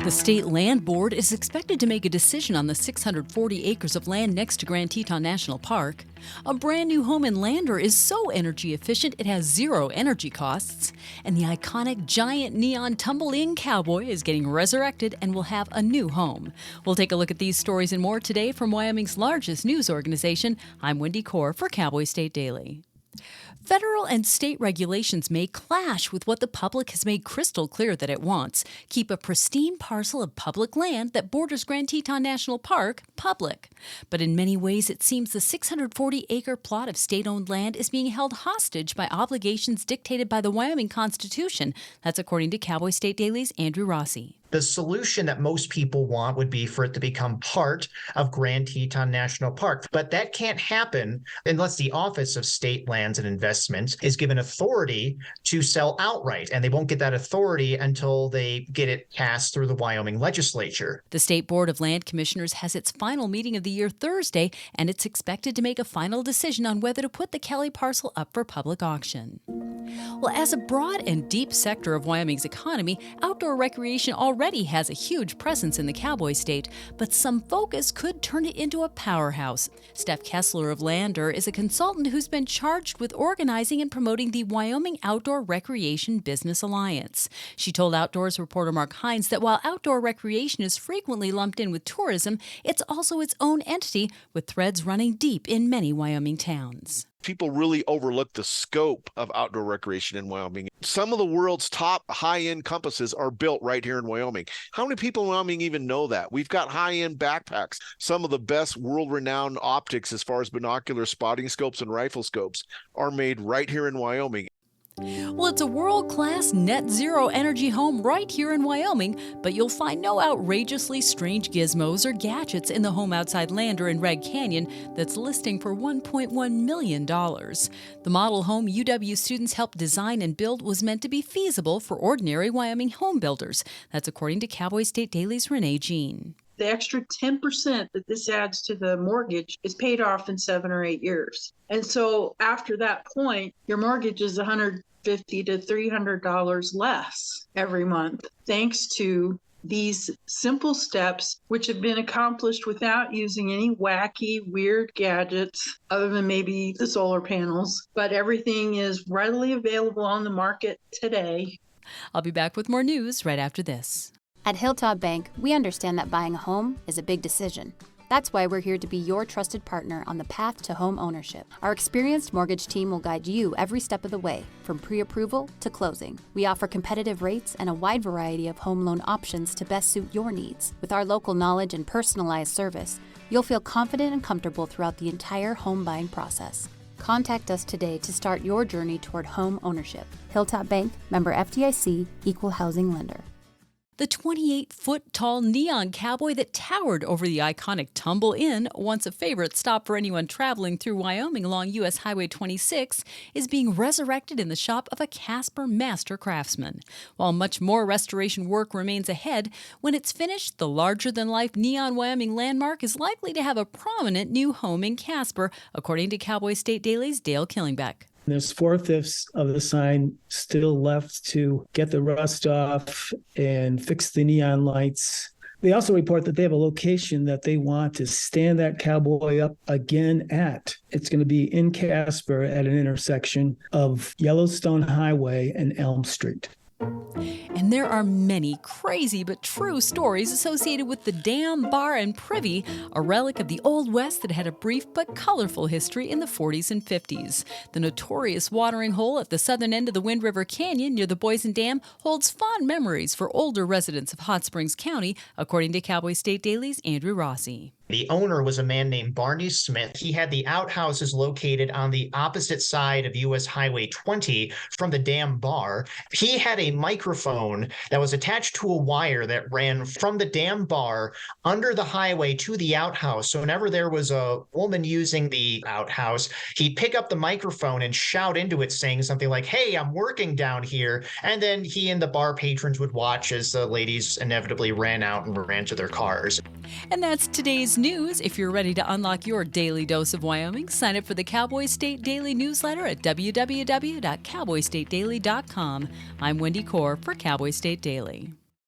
The State Land Board is expected to make a decision on the 640 acres of land next to Grand Teton National Park. A brand new home in Lander is so energy efficient it has zero energy costs. And the iconic giant neon tumble-in Cowboy is getting resurrected and will have a new home. We'll take a look at these stories and more today from Wyoming's largest news organization. I'm Wendy Corr for Cowboy State Daily. Federal and state regulations may clash with what the public has made crystal clear that it wants. Keep a pristine parcel of public land that borders Grand Teton National Park public. But in many ways, it seems the 640-acre plot of state-owned land is being held hostage by obligations dictated by the Wyoming Constitution. That's according to Cowboy State Daily's Andrew Rossi. The solution that most people want would be for it to become part of Grand Teton National Park. But that can't happen unless the Office of State Lands and Investments is given authority to sell outright. And they won't get that authority until they get it passed through the Wyoming legislature. The State Board of Land Commissioners has its final meeting of the year Thursday, and it's expected to make a final decision on whether to put the Kelly parcel up for public auction. Well, as a broad and deep sector of Wyoming's economy, outdoor recreation already has a huge presence in the Cowboy State, but some focus could turn it into a powerhouse. Steph Kessler of Lander is a consultant who's been charged with organizing and promoting the Wyoming Outdoor Recreation Business Alliance. She told Outdoors reporter Mark Hines that while outdoor recreation is frequently lumped in with tourism, it's also its own entity with threads running deep in many Wyoming towns. People really overlook the scope of outdoor recreation in Wyoming. Some of the world's top high-end compasses are built right here in Wyoming. How many people in Wyoming even know that? We've got high-end backpacks. Some of the best world-renowned optics as far as binocular spotting scopes and rifle scopes are made right here in Wyoming. Well, it's a world-class net zero energy home right here in Wyoming, but you'll find no outrageously strange gizmos or gadgets in the home outside Lander in Red Canyon that's listing for $1.1 million. The model home UW students helped design and build was meant to be feasible for ordinary Wyoming home builders. That's according to Cowboy State Daily's Renee Jean. The extra 10% that this adds to the mortgage is paid off in 7 or 8 years. And so after that point, your mortgage is $150 to $300 less every month, thanks to these simple steps, which have been accomplished without using any wacky, weird gadgets other than maybe the solar panels. But everything is readily available on the market today. I'll be back with more news right after this. At Hilltop Bank, we understand that buying a home is a big decision. That's why we're here to be your trusted partner on the path to home ownership. Our experienced mortgage team will guide you every step of the way, from pre-approval to closing. We offer competitive rates and a wide variety of home loan options to best suit your needs. With our local knowledge and personalized service, you'll feel confident and comfortable throughout the entire home buying process. Contact us today to start your journey toward home ownership. Hilltop Bank, member FDIC, equal housing lender. The 28-foot-tall neon Cowboy that towered over the iconic Tumble Inn, once a favorite stop for anyone traveling through Wyoming along U.S. Highway 26, is being resurrected in the shop of a Casper master craftsman. While much more restoration work remains ahead, when it's finished, the larger-than-life neon Wyoming landmark is likely to have a prominent new home in Casper, according to Cowboy State Daily's Dale Killingbeck. There's 4/5 of the sign still left to get the rust off and fix the neon lights. They also report that they have a location that they want to stand that Cowboy up again at. It's going to be in Casper at an intersection of Yellowstone Highway and Elm Street. And there are many crazy but true stories associated with the Dam Bar and Privy, a relic of the Old West that had a brief but colorful history in the 40s and 50s. The notorious watering hole at the southern end of the Wind River Canyon near the Boysen Dam holds fond memories for older residents of Hot Springs County, according to Cowboy State Daily's Andrew Rossi. The owner was a man named Barney Smith. He had the outhouses located on the opposite side of U.S. Highway 20 from the dam bar. He had a microphone that was attached to a wire that ran from the dam bar under the highway to the outhouse. So whenever there was a woman using the outhouse, he'd pick up the microphone and shout into it saying something like, "Hey, I'm working down here." And then he and the bar patrons would watch as the ladies inevitably ran out and ran to their cars. And that's today's news. If you're ready to unlock your daily dose of Wyoming, sign up for the Cowboy State Daily newsletter at www.cowboystatedaily.com. I'm Wendy Corr for Cowboy State Daily.